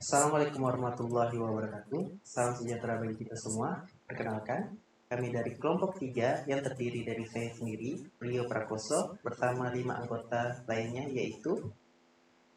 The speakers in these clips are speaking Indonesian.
Assalamualaikum warahmatullahi wabarakatuh. Salam sejahtera bagi kita semua. Perkenalkan, kami dari kelompok 3 yang terdiri dari saya sendiri, Rio Prakoso, bersama 5 anggota lainnya yaitu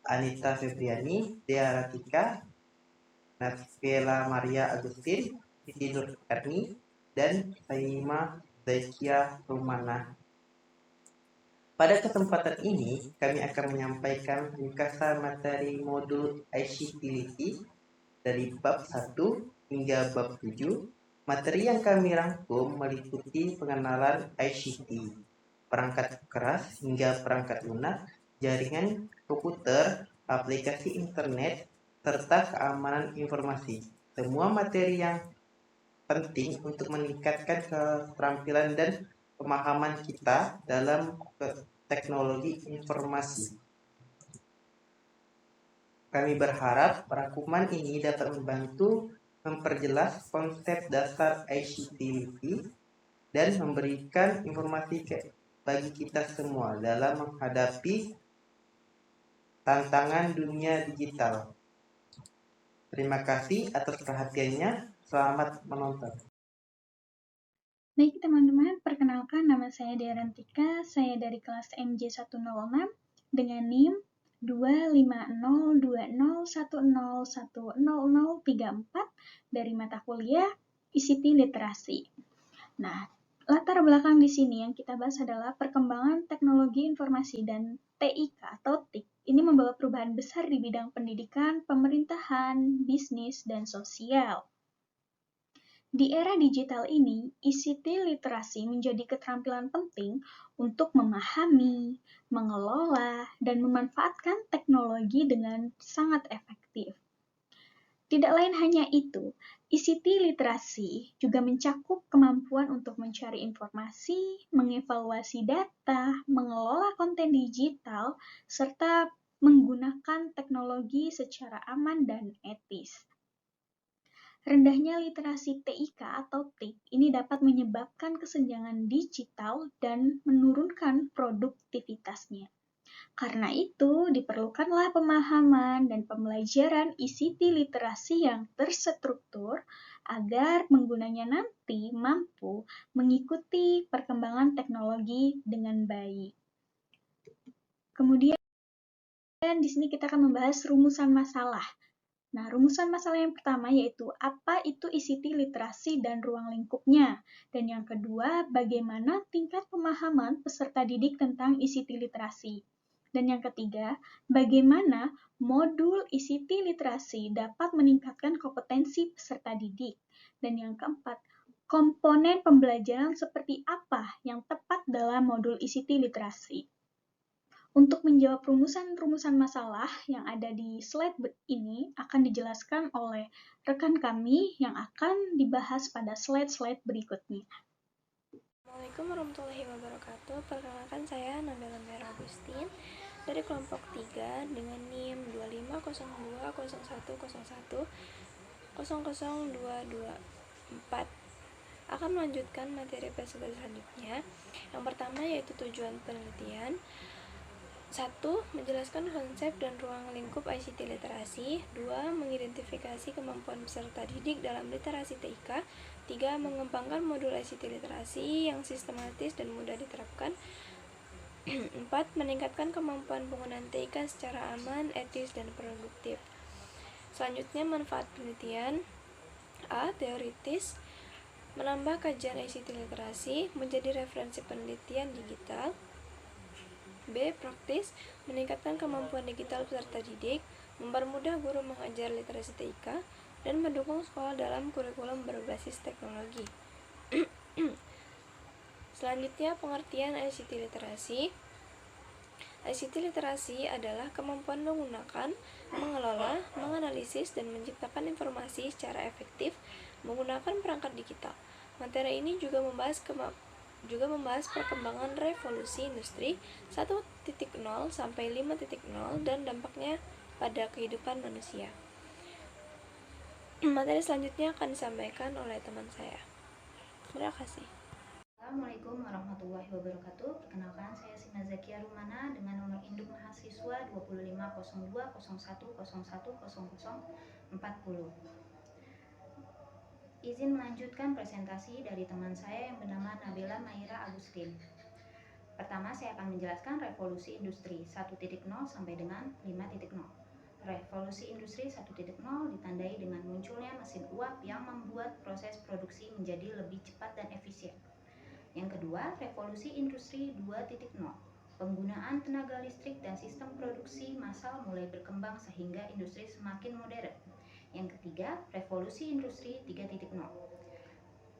Anita Febriani, Dea Ratika, Nafela Maria Agustin, Siti Nur Erni, dan Saima Zaikia Rumana. Pada kesempatan ini, kami akan menyampaikan ringkasan materi modul ICT-LITI dari bab 1 hingga bab 7. Materi yang kami rangkum meliputi pengenalan ICT, perangkat keras hingga perangkat lunak, jaringan komputer, aplikasi internet, serta keamanan informasi. Semua materi yang penting untuk meningkatkan keterampilan dan pemahaman kita dalam teknologi informasi. Kami berharap rangkuman ini dapat membantu memperjelas konsep dasar ICT-LITI dan memberikan informasi bagi kita semua dalam menghadapi tantangan dunia digital. Terima kasih atas perhatiannya. Selamat menonton. Baik teman-teman, perkenalkan nama saya Dea Rantika, saya dari kelas MJ106 dengan NIM 25020101034 dari mata kuliah ICT Literasi. Nah, latar belakang di sini yang kita bahas adalah perkembangan teknologi informasi dan TIK atau TIK. Ini membawa perubahan besar di bidang pendidikan, pemerintahan, bisnis, dan sosial. Di era digital ini, ICT literasi menjadi keterampilan penting untuk memahami, mengelola, dan memanfaatkan teknologi dengan sangat efektif. Tidak lain hanya itu, ICT literasi juga mencakup kemampuan untuk mencari informasi, mengevaluasi data, mengelola konten digital, serta menggunakan teknologi secara aman dan etis. Rendahnya literasi TIK atau TIK ini dapat menyebabkan kesenjangan digital dan menurunkan produktivitasnya. Karena itu, diperlukanlah pemahaman dan pembelajaran ICT literasi yang terstruktur agar penggunanya nanti mampu mengikuti perkembangan teknologi dengan baik. Kemudian, di sini kita akan membahas rumusan masalah. Nah, rumusan masalah yang pertama yaitu apa itu ICT literasi dan ruang lingkupnya. Dan yang kedua, bagaimana tingkat pemahaman peserta didik tentang ICT literasi. Dan yang ketiga, bagaimana modul ICT literasi dapat meningkatkan kompetensi peserta didik. Dan yang keempat, komponen pembelajaran seperti apa yang tepat dalam modul ICT literasi. Untuk menjawab rumusan-rumusan masalah yang ada di slide ini akan dijelaskan oleh rekan kami yang akan dibahas pada slide-slide berikutnya. Assalamualaikum warahmatullahi wabarakatuh. Perkenalkan saya Nabila Mera Agustin dari kelompok 3 dengan NIM 2502001000224 akan melanjutkan materi episode selanjutnya. Yang pertama yaitu tujuan penelitian. 1. Menjelaskan konsep dan ruang lingkup ICT literasi. 2. Mengidentifikasi kemampuan peserta didik dalam literasi TIK. 3. Mengembangkan modul ICT literasi yang sistematis dan mudah diterapkan. 4. Meningkatkan kemampuan penggunaan TIK secara aman, etis, dan produktif. Selanjutnya, manfaat penelitian. A. Teoritis. Menambah kajian ICT literasi menjadi referensi penelitian digital. B. Praktis, meningkatkan kemampuan digital peserta didik, mempermudah guru mengajar literasi TIK, dan mendukung sekolah dalam kurikulum berbasis teknologi. Selanjutnya, pengertian ICT literasi. ICT literasi adalah kemampuan menggunakan, mengelola, menganalisis, dan menciptakan informasi secara efektif menggunakan perangkat digital. Materi ini juga membahas perkembangan revolusi industri 1.0 sampai 5.0 dan dampaknya pada kehidupan manusia. Materi selanjutnya akan disampaikan oleh teman saya. Terima kasih. Assalamualaikum warahmatullahi warahmatullahi wabarakatuh. Perkenalkan, saya Sina Zakia Rumana dengan nomor induk mahasiswa 250201010040. Izin melanjutkan presentasi dari teman saya yang bernama Nabila Maira Agustin. Pertama, saya akan menjelaskan revolusi industri 1.0 sampai dengan 5.0. Revolusi industri 1.0 ditandai dengan munculnya mesin uap yang membuat proses produksi menjadi lebih cepat dan efisien. Yang kedua, revolusi industri 2.0. Penggunaan tenaga listrik dan sistem produksi massal mulai berkembang sehingga industri semakin modern. Yang ketiga, revolusi industri 3.0.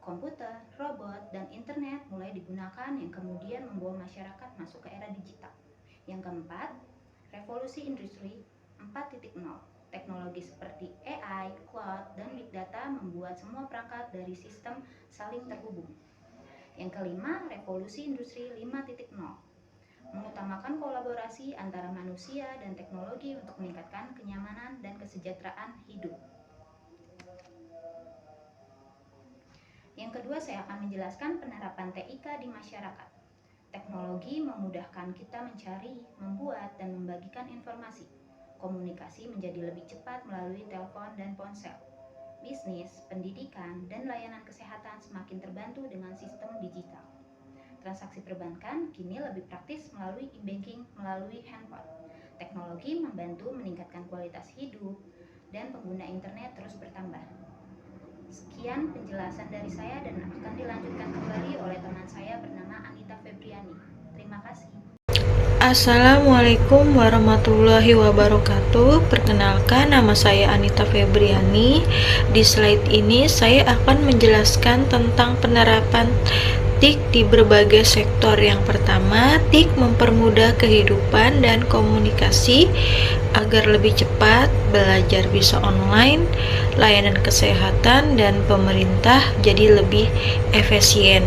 Komputer, robot, dan internet mulai digunakan yang kemudian membawa masyarakat masuk ke era digital. Yang keempat, revolusi industri 4.0. Teknologi seperti AI, cloud, dan big data membuat semua perangkat dari sistem saling terhubung. Yang kelima, revolusi industri 5.0. Mengutamakan kolaborasi antara manusia dan teknologi untuk meningkatkan kenyamanan dan kesejahteraan hidup. Yang kedua, saya akan menjelaskan penerapan TIK di masyarakat. Teknologi memudahkan kita mencari, membuat, dan membagikan informasi. Komunikasi menjadi lebih cepat melalui telepon dan ponsel. Bisnis, pendidikan, dan layanan kesehatan semakin terbantu dengan sistem digital. Transaksi perbankan kini lebih praktis melalui e-banking melalui handphone. Teknologi membantu meningkatkan kualitas hidup dan pengguna internet terus bertambah. Sekian penjelasan dari saya dan akan dilanjutkan kembali oleh teman saya bernama Anita Febriani. Terima kasih. Assalamualaikum warahmatullahi wabarakatuh. Perkenalkan, nama saya Anita Febriani. Di slide ini saya akan menjelaskan tentang penerapan TIK di berbagai sektor. Yang pertama, TIK mempermudah kehidupan dan komunikasi agar lebih cepat, belajar bisa online, layanan kesehatan dan pemerintah jadi lebih efisien.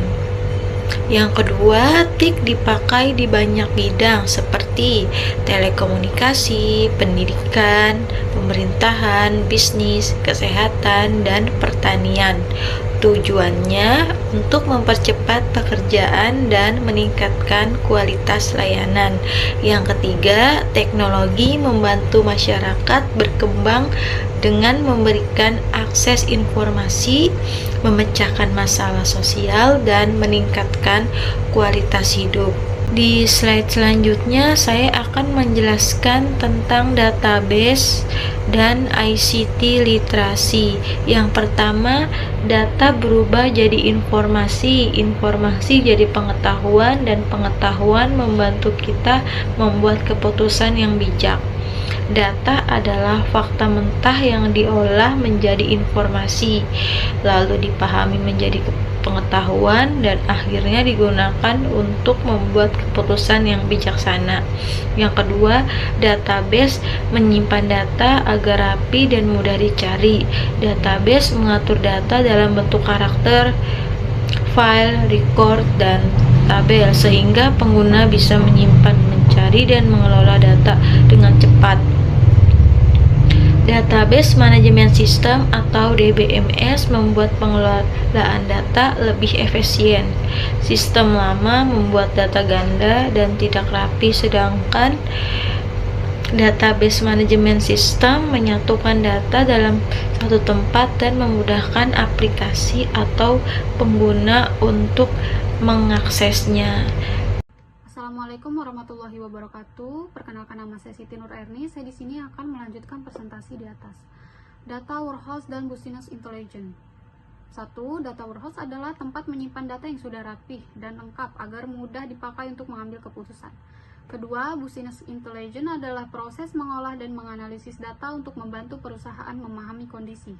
Yang kedua, TIK dipakai di banyak bidang seperti telekomunikasi, pendidikan, pemerintahan, bisnis, kesehatan, dan pertanian. Tujuannya untuk mempercepat pekerjaan dan meningkatkan kualitas layanan. Yang ketiga, teknologi membantu masyarakat berkembang dengan memberikan akses informasi, memecahkan masalah sosial, dan meningkatkan kualitas hidup. Di slide selanjutnya saya akan menjelaskan tentang database dan ICT literasi. Yang pertama, data berubah jadi informasi, informasi jadi pengetahuan, dan pengetahuan membantu kita membuat keputusan yang bijak. Data adalah fakta mentah yang diolah menjadi informasi, lalu dipahami menjadi pengetahuan, dan akhirnya digunakan untuk membuat keputusan yang bijaksana. Yang kedua, database menyimpan data agar rapi dan mudah dicari. Database mengatur data dalam bentuk karakter, file, record, dan tabel sehingga pengguna bisa menyimpan, mencari, dan mengelola data dengan cepat. Database Manajemen Sistem atau DBMS membuat pengelolaan data lebih efisien. Sistem lama membuat data ganda dan tidak rapi, sedangkan database manajemen sistem menyatukan data dalam satu tempat dan memudahkan aplikasi atau pengguna untuk mengaksesnya. Assalamualaikum warahmatullahi wabarakatuh. Perkenalkan, nama saya Siti Nur Erni. Saya di sini akan melanjutkan presentasi di atas. Data warehouse dan business intelligence. 1. Data warehouse adalah tempat menyimpan data yang sudah rapih dan lengkap agar mudah dipakai untuk mengambil keputusan. Kedua, business intelligence adalah proses mengolah dan menganalisis data untuk membantu perusahaan memahami kondisi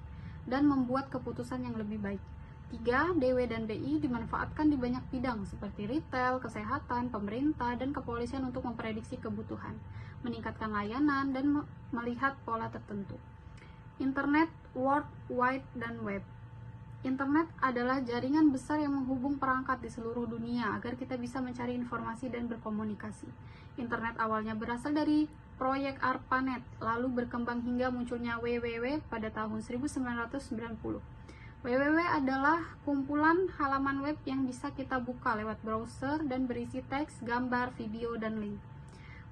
dan membuat keputusan yang lebih baik. 3. DW dan BI dimanfaatkan di banyak bidang seperti retail, kesehatan, pemerintah, dan kepolisian untuk memprediksi kebutuhan, meningkatkan layanan, dan melihat pola tertentu. Internet, World Wide, dan Web. Internet adalah jaringan besar yang menghubung perangkat di seluruh dunia agar kita bisa mencari informasi dan berkomunikasi. Internet awalnya berasal dari proyek ARPANET, lalu berkembang hingga munculnya WWW pada tahun 1990. www adalah kumpulan halaman web yang bisa kita buka lewat browser dan berisi teks, gambar, video, dan link.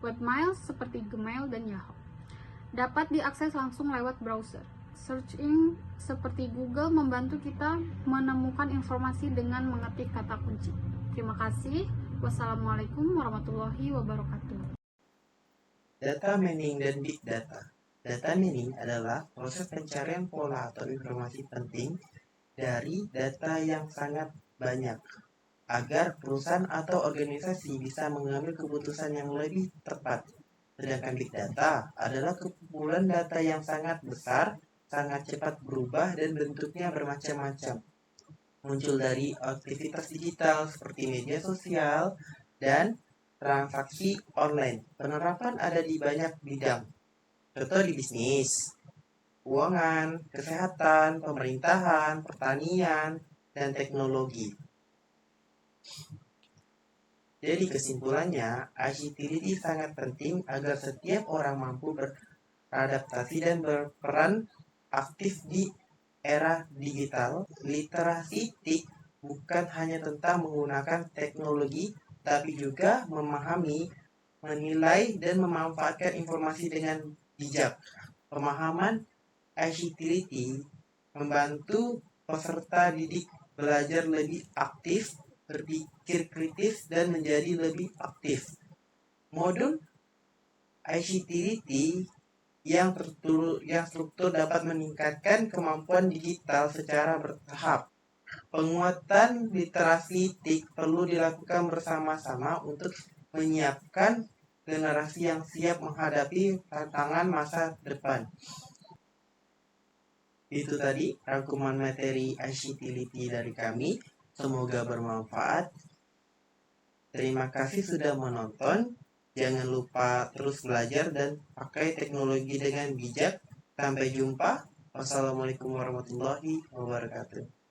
Webmail seperti Gmail dan Yahoo dapat diakses langsung lewat browser. Search engine seperti Google membantu kita menemukan informasi dengan mengetik kata kunci. Terima kasih. Wassalamualaikum warahmatullahi wabarakatuh. Data mining dan big data. Data mining adalah proses pencarian pola atau informasi penting dari data yang sangat banyak agar perusahaan atau organisasi bisa mengambil keputusan yang lebih tepat. Sedangkan big data adalah kumpulan data yang sangat besar, sangat cepat berubah dan bentuknya bermacam-macam. Muncul dari aktivitas digital seperti media sosial dan transaksi online. Penerapan ada di banyak bidang. Contoh di bisnis, keuangan, kesehatan, pemerintahan, pertanian, dan teknologi. Jadi kesimpulannya, ICT sangat penting agar setiap orang mampu beradaptasi dan berperan aktif di era digital. Literasi TIK bukan hanya tentang menggunakan teknologi, tapi juga memahami, menilai, dan memanfaatkan informasi dengan bijak. Pemahaman ICT membantu peserta didik belajar lebih aktif, berpikir kritis, dan menjadi lebih aktif. Modul ICT yang struktur dapat meningkatkan kemampuan digital secara bertahap. Penguatan literasi TIK perlu dilakukan bersama-sama untuk menyiapkan generasi yang siap menghadapi tantangan masa depan. Itu tadi rangkuman materi ICT dari kami. Semoga bermanfaat. Terima kasih sudah menonton. Jangan lupa terus belajar dan pakai teknologi dengan bijak. Sampai jumpa. Wassalamualaikum warahmatullahi wabarakatuh.